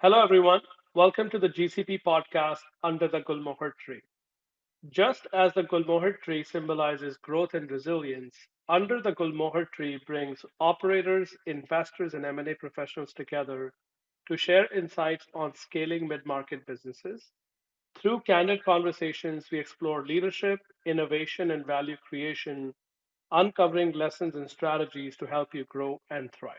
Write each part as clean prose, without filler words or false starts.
Hello, everyone. Welcome to the GCP Podcast under the Gulmohar Tree. Just as the Gulmohar Tree symbolizes growth and resilience, under the Gulmohar Tree brings operators, investors, and M&A professionals together to share insights on scaling mid-market businesses. Through candid conversations, we explore leadership, innovation, and value creation, uncovering lessons and strategies to help you grow and thrive.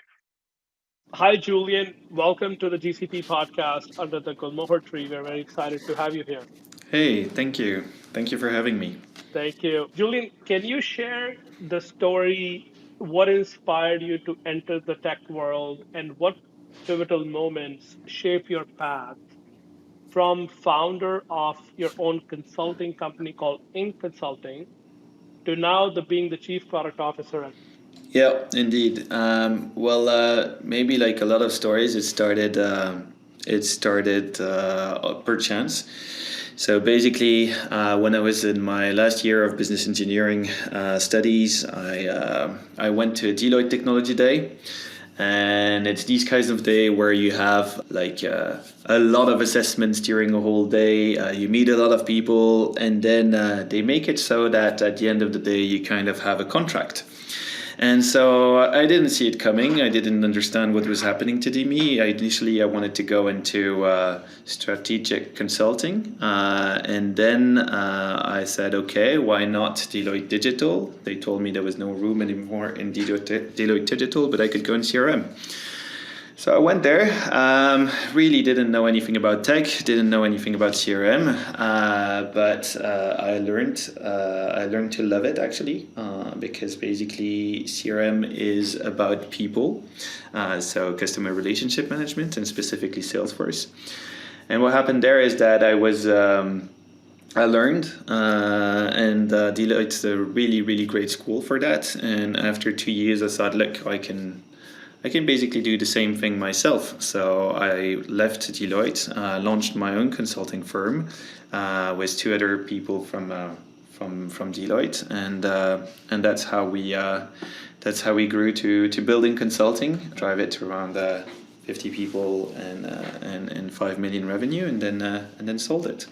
Hi, Julian. Welcome to the GCP podcast under the Gulmohar Tree. We're very excited to have you here. Hey, thank you. Thank you for having me. Thank you. Julian, can you share the story? What inspired you to enter the tech world and what pivotal moments shape your path from founder of your own consulting company called Inc. Consulting to now being the chief product officer at. Yeah, indeed. Maybe like a lot of stories, it started per chance. So basically, when I was in my last year of business engineering studies, I went to a Deloitte Technology Day. And it's these kinds of day where you have a lot of assessments during a whole day. You meet a lot of people, and then they make it so that at the end of the day you kind of have a contract. And so I didn't see it coming. I didn't understand what was happening to me. Initially, I wanted to go into strategic consulting. And then I said, okay, why not Deloitte Digital? They told me there was no room anymore in Deloitte Digital, but I could go in CRM. So I went there, really didn't know anything about tech, didn't know anything about CRM, but I learned to love it actually, because basically CRM is about people, so customer relationship management and specifically Salesforce. And what happened there is that I learned, and Deloitte's a really, really great school for that. And after 2 years, I thought, look, I can basically do the same thing myself. So I left Deloitte, launched my own consulting firm with two other people from Deloitte, and that's how we grew to building consulting, drive it to around 50 people and 5 million revenue, and then sold it.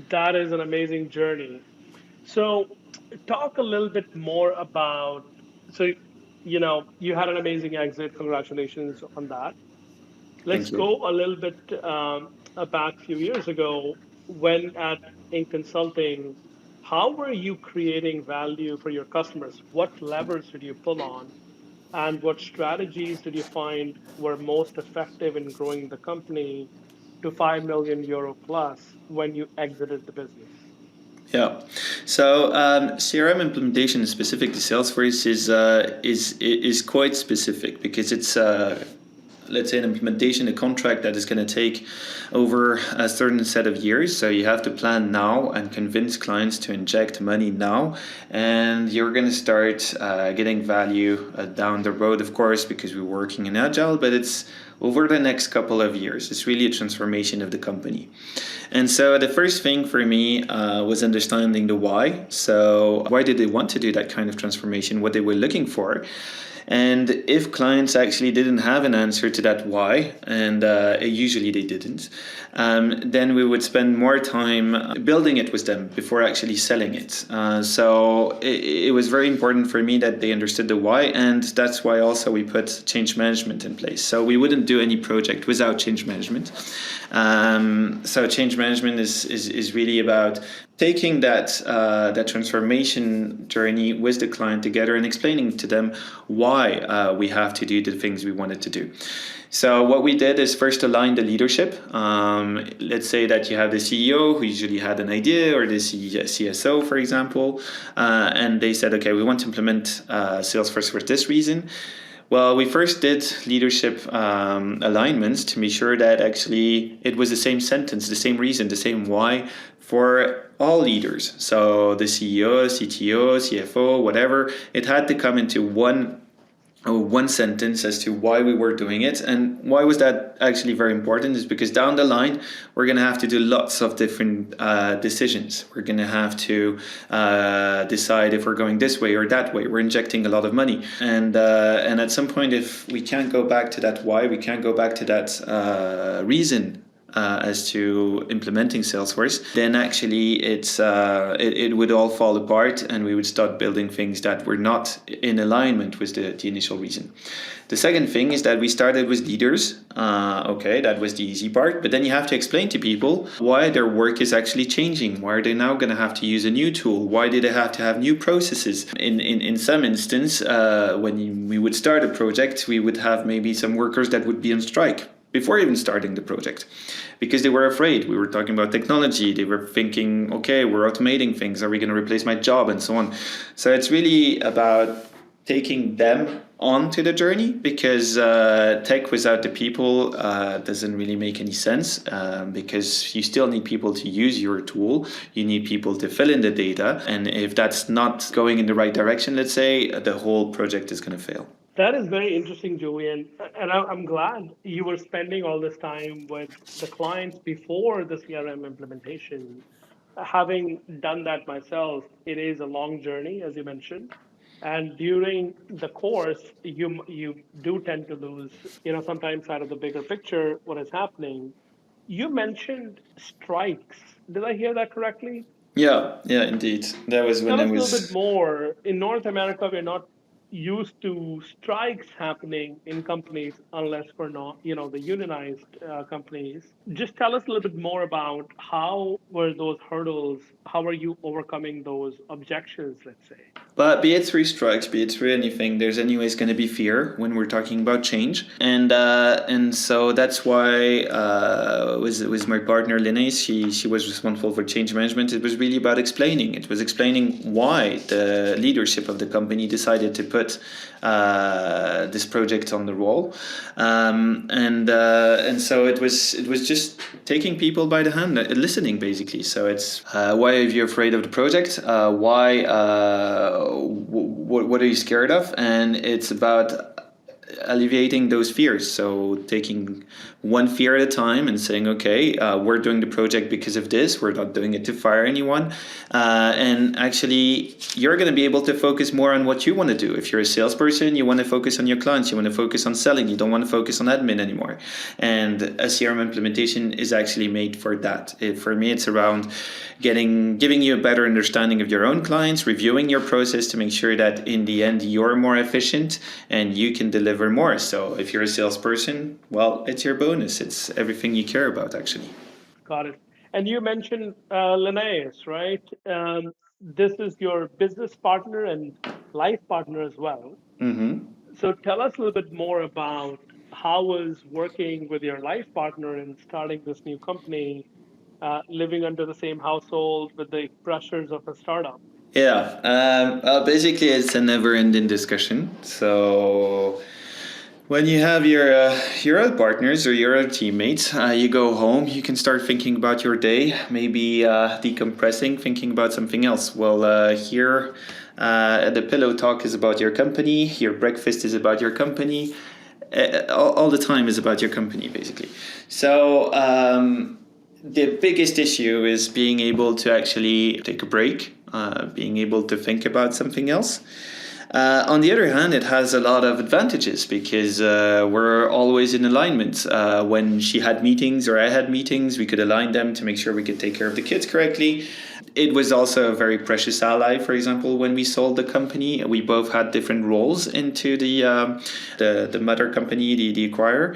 That is an amazing journey. So, talk a little bit more about. So, you had an amazing exit. Congratulations on that. Let's Thank you. go a little bit back a few years ago when at in consulting. How were you creating value for your customers? What levers did you pull on? And what strategies did you find were most effective in growing the company to 5 million euro plus when you exited the business? Yeah, so CRM implementation, specifically Salesforce, is quite specific because it's let's say an implementation, a contract that is going to take over a certain set of years. So you have to plan now and convince clients to inject money now, and you're going to start getting value down the road, of course, because we're working in agile, but it's over the next couple of years. It's really a transformation of the company. And so the first thing for me was understanding the why. So why did they want to do that kind of transformation, what they were looking for? And if clients actually didn't have an answer to that why, and usually they didn't, then we would spend more time building it with them before actually selling it. So it was very important for me that they understood the why, and that's why also we put change management in place. So we wouldn't do any project without change management. So change management is really about taking that transformation journey with the client together and explaining to them why we have to do the things we wanted to do. So what we did is first align the leadership. Let's say that you have the CEO who usually had an idea, or the CSO, for example, and they said, okay, we want to implement Salesforce for this reason. Well, we first did leadership alignments to make sure that actually it was the same sentence, the same reason, the same why for all leaders. So the CEO, CTO, CFO, whatever, it had to come into one one sentence as to why we were doing it. And why was that actually very important is because down the line we're going to have to do lots of different decisions. We're going to have to decide if we're going this way or that way. We're injecting a lot of money, and at some point, if we can't go back to that why, we can't go back to that reason as to implementing Salesforce, then actually it would all fall apart, and we would start building things that were not in alignment with the initial reason. The second thing is that we started with leaders. Okay, that was the easy part, but then you have to explain to people why their work is actually changing. Why are they now going to have to use a new tool? Why do they have to have new processes? In some instance, when we would start a project, we would have maybe some workers that would be on strike before even starting the project, because they were afraid. We were talking about technology. They were thinking, okay, we're automating things. Are we going to replace my job, and so on? So it's really about taking them onto the journey, because tech without the people doesn't really make any sense, because you still need people to use your tool. You need people to fill in the data. And if that's not going in the right direction, let's say, the whole project is going to fail. That is very interesting, Julian. And I'm glad you were spending all this time with the clients before the CRM implementation. Having done that myself, it is a long journey, as you mentioned. And during the course, you do tend to lose, sometimes out of the bigger picture, what is happening. You mentioned strikes. Did I hear that correctly? Yeah, indeed. That was when Tell I us a little bit was. more. In North America, we're not used to strikes happening in companies unless we're not, the unionized companies. Just tell us a little bit more about how were those hurdles? How are you overcoming those objections, let's say? But be it through strikes, be it through anything, there's anyways going to be fear when we're talking about change, and so that's why with my partner Linnaeus, she was responsible for change management. It was really about explaining. It was explaining why the leadership of the company decided to put this project on the roll, and so it was just taking people by the hand, listening basically. So it's why are you afraid of the project? Why? What are you scared of? And it's about alleviating those fears. So taking one fear at a time and saying, okay, we're doing the project because of this. We're not doing it to fire anyone. And actually, you're going to be able to focus more on what you want to do. If you're a salesperson, you want to focus on your clients. You want to focus on selling. You don't want to focus on admin anymore. And a CRM implementation is actually made for that. For me, it's around giving you a better understanding of your own clients, reviewing your process to make sure that in the end you're more efficient and you can deliver more. So if you're a salesperson, well, it's your bonus. It's everything you care about, actually. Got it. And you mentioned Linnaeus, right? This is your business partner and life partner as well. Mm-hmm. So tell us a little bit more about how was working with your life partner and starting this new company, living under the same household with the pressures of a startup. Yeah. Basically, it's a never-ending discussion. So when you have your other partners or your other teammates, you go home. You can start thinking about your day, maybe decompressing, thinking about something else. Well, here, the pillow talk is about your company. Your breakfast is about your company. All the time is about your company, basically. So. The biggest issue is being able to actually take a break, being able to think about something else. On the other hand, it has a lot of advantages because we're always in alignment. When she had meetings or I had meetings, we could align them to make sure we could take care of the kids correctly. It was also a very precious ally. For example, when we sold the company, we both had different roles into the mother company, the acquirer.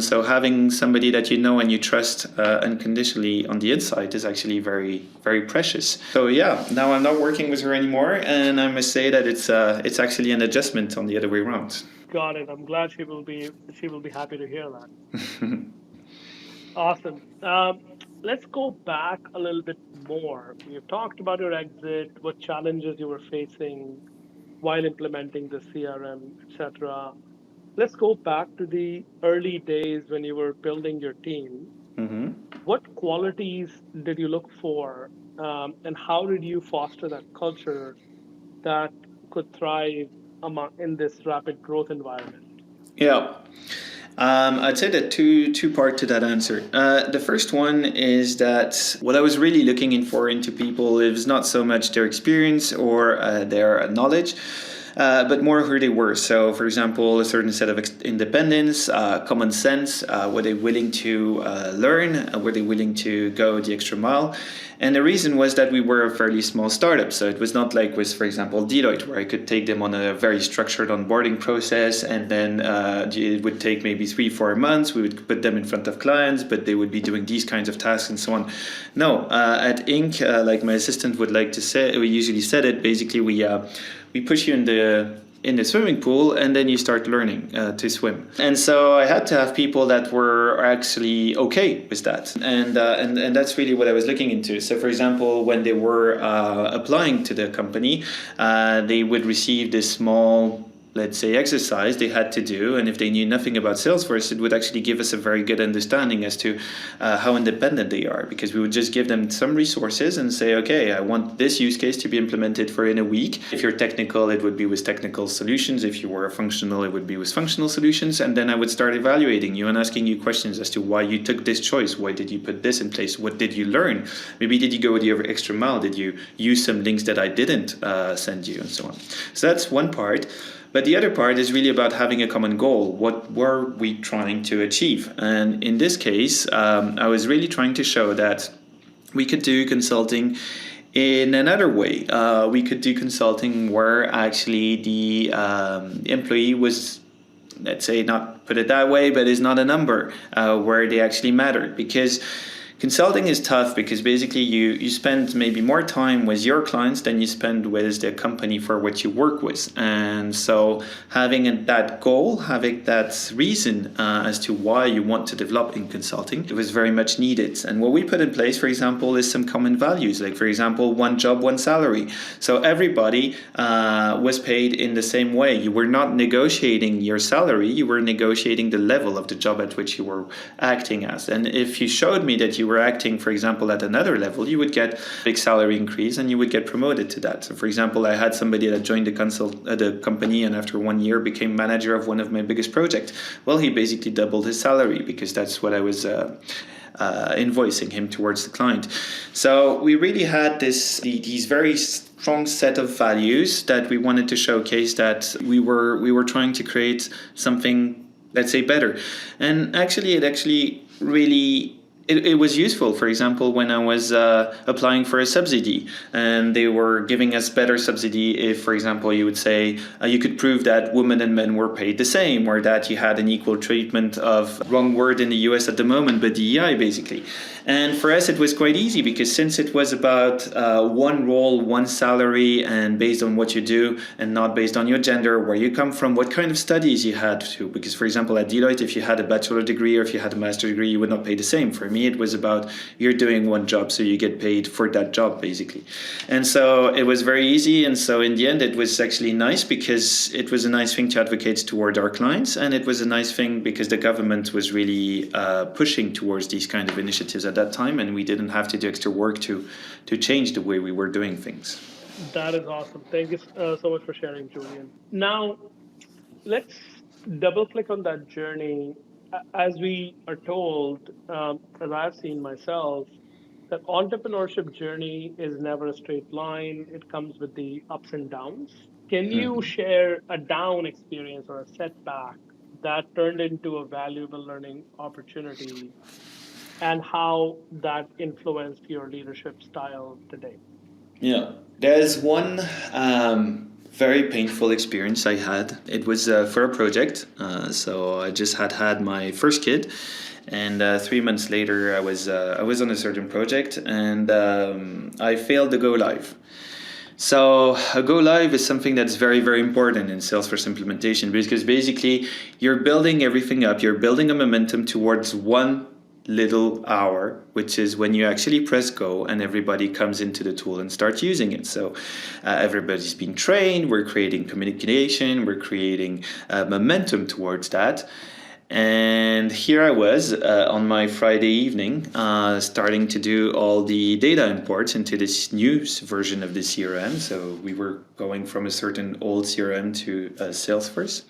So having somebody that you know and you trust unconditionally on the inside is actually very, very precious. So yeah, now I'm not working with her anymore, and I must say that it's actually an adjustment on the other way around. Got it. I'm glad she will be happy to hear that. Awesome. Let's go back a little bit more. We've talked about your exit, what challenges you were facing while implementing the CRM, etc. Let's go back to the early days when you were building your team. Mm-hmm. What qualities did you look for, and how did you foster that culture that could thrive? in this rapid growth environment? Yeah. I'd say that two part to that answer. The first one is that what I was really looking in for into people is not so much their experience or their knowledge, but more who they were. So, for example, a certain set of independence, common sense, were they willing to learn, were they willing to go the extra mile? And the reason was that we were a fairly small startup. So it was not like with, for example, Deloitte, where I could take them on a very structured onboarding process, and then it would take maybe 3-4 months. We would put them in front of clients, but they would be doing these kinds of tasks and so on. No, at Inc., like my assistant would like to say, we usually said it, basically we push you in the swimming pool, and then you start learning to swim. And so I had to have people that were actually okay with that, and that's really what I was looking into. So, for example, when they were applying to the company, they would receive this small, let's say, exercise they had to do, and if they knew nothing about Salesforce, it would actually give us a very good understanding as to how independent they are, because we would just give them some resources and say, okay, I want this use case to be implemented for in a week. If you're technical, it would be with technical solutions. If you were functional, it would be with functional solutions. And then I would start evaluating you and asking you questions as to why you took this choice. Why did you put this in place? What did you learn? Maybe did you go the extra mile? Did you use some links that I didn't send you, and so on? So that's one part. But the other part is really about having a common goal. What were we trying to achieve? And in this case, I was really trying to show that we could do consulting in another way. We could do consulting where actually the employee was, let's say, not put it that way, but is not a number, where they actually mattered. Because consulting is tough, because basically you spend maybe more time with your clients than you spend with the company for what you work with. And so having that goal, having that reason as to why you want to develop in consulting, it was very much needed. And what we put in place, for example, is some common values, like, for example, one job, one salary. So everybody was paid in the same way. You were not negotiating your salary, you were negotiating the level of the job at which you were acting as. And if you showed me that you were acting, for example, at another level, you would get a big salary increase and you would get promoted to that. So, for example, I had somebody that joined the company, and after 1 year became manager of one of my biggest projects. Well, he basically doubled his salary, because that's what I was invoicing him towards the client. So we really had these very strong set of values that we wanted to showcase, that we were trying to create something, let's say, better. And actually, it was useful. For example, when I was applying for a subsidy, and they were giving us better subsidy if, for example, you would say you could prove that women and men were paid the same, or that you had an equal treatment of, wrong word in the US at the moment, but DEI basically. And for us, it was quite easy, because since it was about one role, one salary, and based on what you do, and not based on your gender, where you come from, what kind of studies you had to. Because, for example, at Deloitte, if you had a bachelor degree or if you had a master degree, you would not pay the same. For me, it was about, you're doing one job, so you get paid for that job, basically. And so it was very easy. And so in the end, it was actually nice, because it was a nice thing to advocate toward our clients. And it was a nice thing because the government was really pushing towards these kind of initiatives at that time, and we didn't have to do extra work to change the way we were doing things. That is awesome. Thank you so much for sharing, Julian. Now, let's double click on that journey. As we are told, as I've seen myself, that entrepreneurship journey is never a straight line. It comes with the ups and downs. Can you share a down experience or a setback that turned into a valuable learning opportunity, and how that influenced your leadership style today? Yeah, there's one very painful experience I had. It was for a project. So I just had my first kid, and 3 months later, I was on a certain project, and I failed to go live. So a go live is something that's very, very important in Salesforce implementation, because basically you're building everything up. You're building a momentum towards one little hour, which is when you actually press go and everybody comes into the tool and starts using it. So everybody's been trained, we're creating communication, we're creating momentum towards that. And here I was on my Friday evening, starting to do all the data imports into this new version of the CRM. So we were going from a certain old CRM to Salesforce.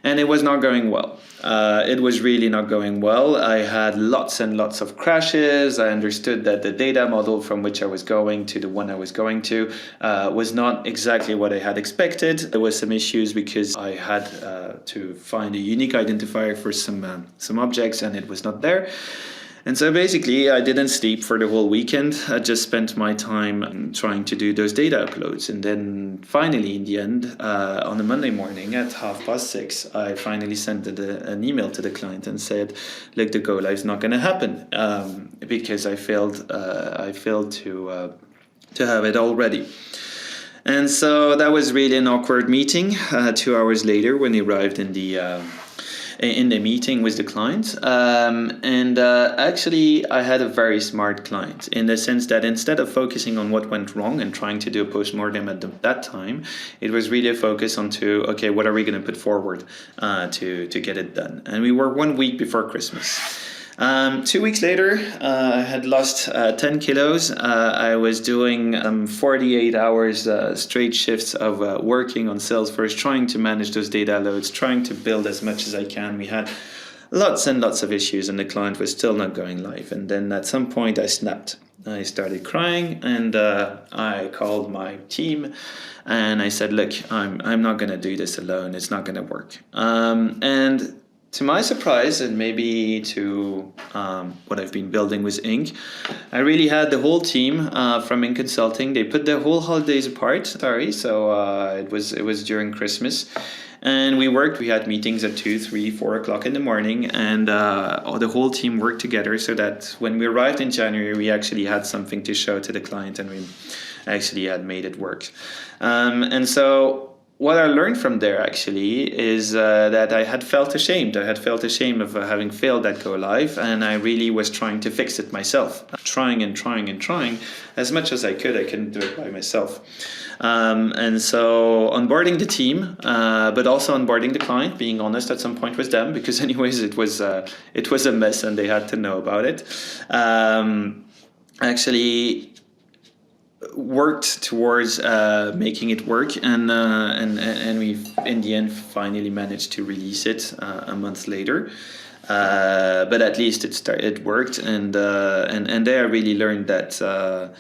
And it was not going well. It was really not going well. I had lots and lots of crashes. I understood that the data model from which I was going to the one I was going to was not exactly what I had expected. There was some issues because I had to find a unique identifier for some objects, and it was not there. And so basically, I didn't sleep for the whole weekend. I just spent my time trying to do those data uploads. And then finally, in the end, on a Monday morning at 6:30, I finally sent an email to the client and said, look, the go live is not going to happen because I failed. I failed to have it all ready. And so that was really an awkward meeting. 2 hours later, when he arrived in the meeting with the client. Actually, I had a very smart client in the sense that instead of focusing on what went wrong and trying to do a postmortem at that time, it was really a focus onto, okay, what are we going to put forward to get it done? And we were 1 week before Christmas. 2 weeks later, I had lost 10 kilos. I was doing 48 hours straight shifts of working on Salesforce, trying to manage those data loads, trying to build as much as I can. We had lots and lots of issues, and the client was still not going live. And then at some point, I snapped. I started crying, and I called my team, and I said, look, I'm not going to do this alone. It's not going to work. And to my surprise, and maybe to what I've been building with Inc., I really had the whole team from Inc. Consulting. They put the whole holidays apart. So it was during Christmas, and we worked. We had meetings at 2, 3, 4 o'clock in the morning, and the whole team worked together so that when we arrived in January, we actually had something to show to the client, and we actually had made it work. And so what I learned from there actually is that I had felt ashamed. I had felt ashamed of having failed that go live, and I really was trying to fix it myself. Trying as much as I could. I couldn't do it by myself. And so onboarding the team, but also onboarding the client, being honest at some point with them, because anyways, it was a mess and they had to know about it. Actually worked towards making it work, and we in the end finally managed to release it a month later. But at least it worked, and there I really learned that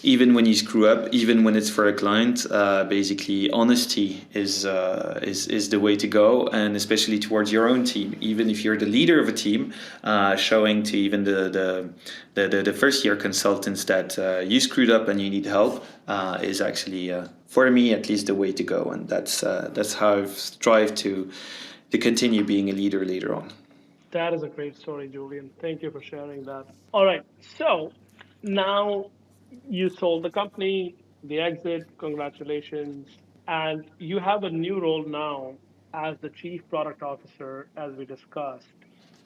even when you screw up, even when it's for a client, basically honesty is the way to go, and especially towards your own team. Even if you're the leader of a team, showing to even the first year consultants that you screwed up and you need help is actually for me at least the way to go, and that's how I've strived to continue being a leader later on. That is a great story, Julien. Thank you for sharing that. All right. So now you sold the company, the exit, congratulations. And you have a new role now as the Chief Product Officer, as we discussed.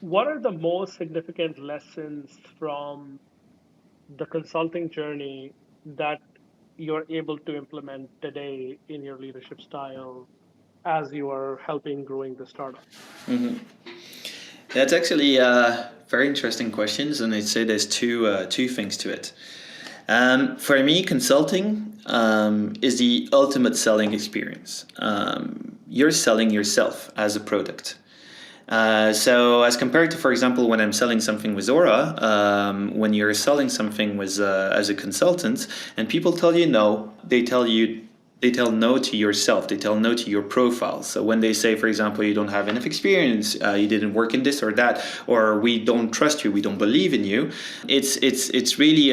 What are the most significant lessons from the consulting journey that you're able to implement today in your leadership style as you are helping growing the startup? Mm-hmm. That's actually very interesting questions, and I'd say there's two things to it. For me, consulting is the ultimate selling experience. You're selling yourself as a product. So as compared to, for example, when I'm selling something with Aura, when you're selling something with as a consultant, and people tell you no, they tell no to yourself. They tell no to your profile. So when they say, for example, you don't have enough experience, you didn't work in this or that, or we don't trust you, we don't believe in you, it's really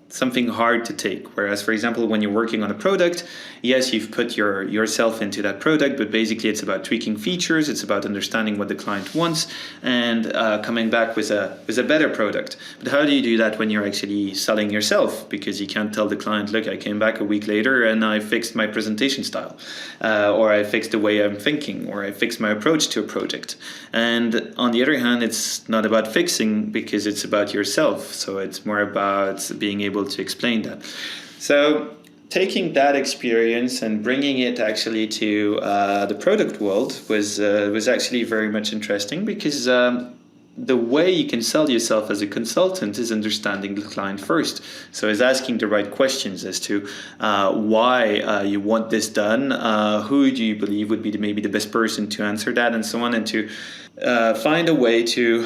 something hard to take. Whereas, for example, when you're working on a product, yes, you've put yourself into that product, but basically it's about tweaking features, it's about understanding what the client wants, and coming back with a better product. But how do you do that when you're actually selling yourself? Because you can't tell the client, look, I came back a week later and I fixed my presentation style, or I fixed the way I'm thinking, or I fixed my approach to a project. And on the other hand, it's not about fixing, because it's about yourself. So it's more about being able to explain that. So taking that experience and bringing it actually to the product world was actually very much interesting because the way you can sell yourself as a consultant is understanding the client first. So it's asking the right questions as to why you want this done, who do you believe would be maybe the best person to answer that, and so on, and to find a way to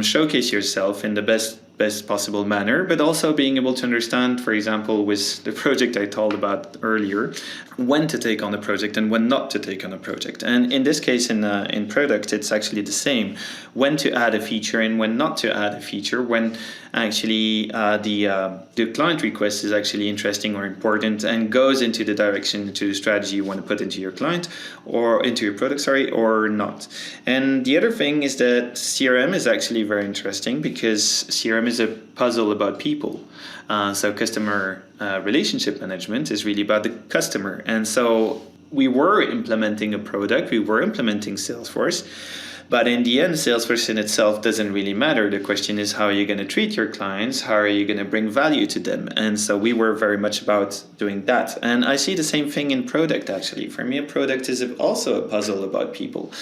showcase yourself in the best possible manner, but also being able to understand, for example, with the project I told about earlier, when to take on a project and when not to take on a project. And in this case, in product, it's actually the same: when to add a feature and when not to add a feature. When actually the client request is actually interesting or important and goes into the direction, into the strategy you want to put into your client or into your product, sorry, or not. And the other thing is that CRM is actually very interesting because CRM is a puzzle about people. So customer relationship management is really about the customer. And so we were implementing a product, we were implementing Salesforce, but in the end, Salesforce in itself doesn't really matter. The question is, how are you going to treat your clients? How are you going to bring value to them? And so we were very much about doing that. And I see the same thing in product, actually. For me, a product is also a puzzle about people,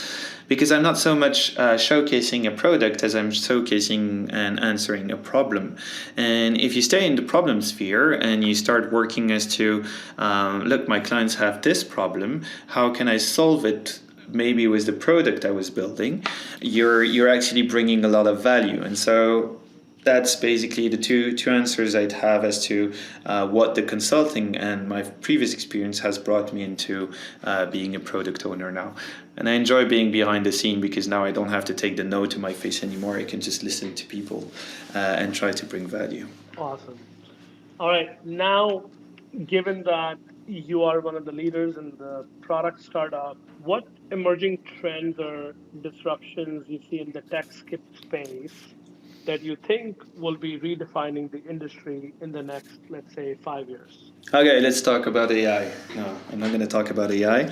because I'm not so much showcasing a product as I'm showcasing and answering a problem. And if you stay in the problem sphere and you start working as to, look, my clients have this problem, how can I solve it? Maybe with the product I was building, you're actually bringing a lot of value. And so that's basically the two answers I'd have as to what the consulting and my previous experience has brought me into being a product owner now. And I enjoy being behind the scene because now I don't have to take the no to my face anymore. I can just listen to people and try to bring value. Awesome. All right. Now, given that you are one of the leaders in the product startup, what emerging trends or disruptions you see in the tech skip space that you think will be redefining the industry in the next, let's say, 5 years? Okay, let's talk about AI. No, I'm not going to talk about AI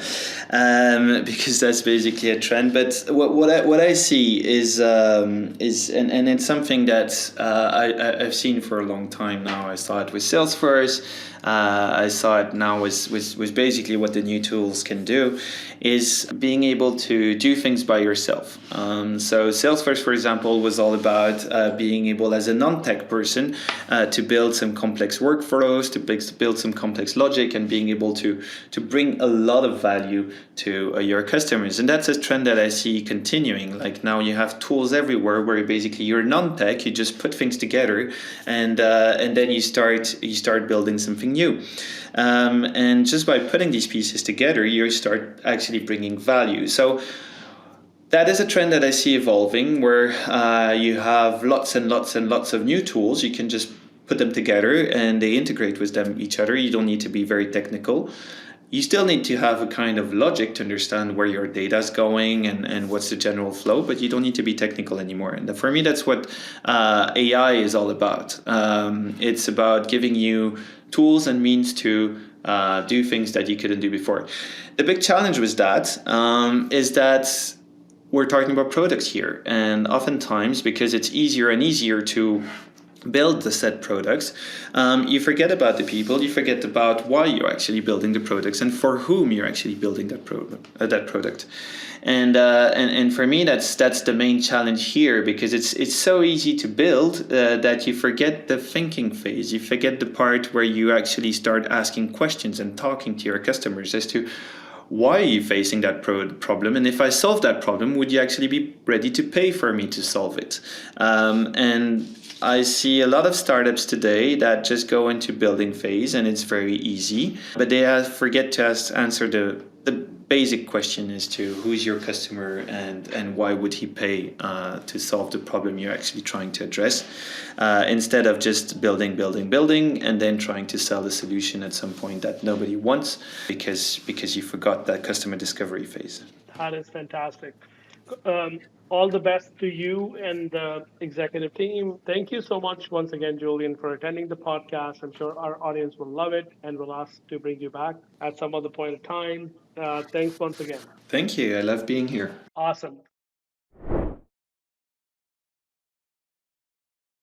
because that's basically a trend. But what I see is and it's something that I've seen for a long time now. I saw it with Salesforce. I saw it now with basically what the new tools can do is being able to do things by yourself. So Salesforce, for example, was all about being able as a non-tech person to build some complex workflows, to build some complex logic, and being able to bring a lot of value to your customers. And that's a trend that I see continuing. Like now you have tools everywhere where basically you're non-tech, you just put things together and then you start building something new. And just by putting these pieces together, you start actually bringing value. So that is a trend that I see evolving, where you have lots and lots and lots of new tools. You can just put them together and they integrate with them each other. You don't need to be very technical. You still need to have a kind of logic to understand where your data is going and what's the general flow, but you don't need to be technical anymore. And for me, that's what AI is all about. It's about giving you tools and means to do things that you couldn't do before. The big challenge with that is that we're talking about products here. And oftentimes, because it's easier and easier to build the set products, you forget about the people, you forget about why you're actually building the products and for whom you're actually building that product. And for me, that's the main challenge here, because it's so easy to build that you forget the thinking phase. You forget the part where you actually start asking questions and talking to your customers as to why are you facing that problem, and if I solve that problem, would you actually be ready to pay for me to solve it? And I see a lot of startups today that just go into building phase and it's very easy, but they forget to answer the basic question as to who's your customer and why would he pay to solve the problem you're actually trying to address, instead of just building, and then trying to sell the solution at some point that nobody wants because you forgot that customer discovery phase. That is fantastic. All the best to you and the executive team. Thank you so much once again, Julian, for attending the podcast. I'm sure our audience will love it and will ask to bring you back at some other point of time. Thanks once again. Thank you. I love being here. Awesome.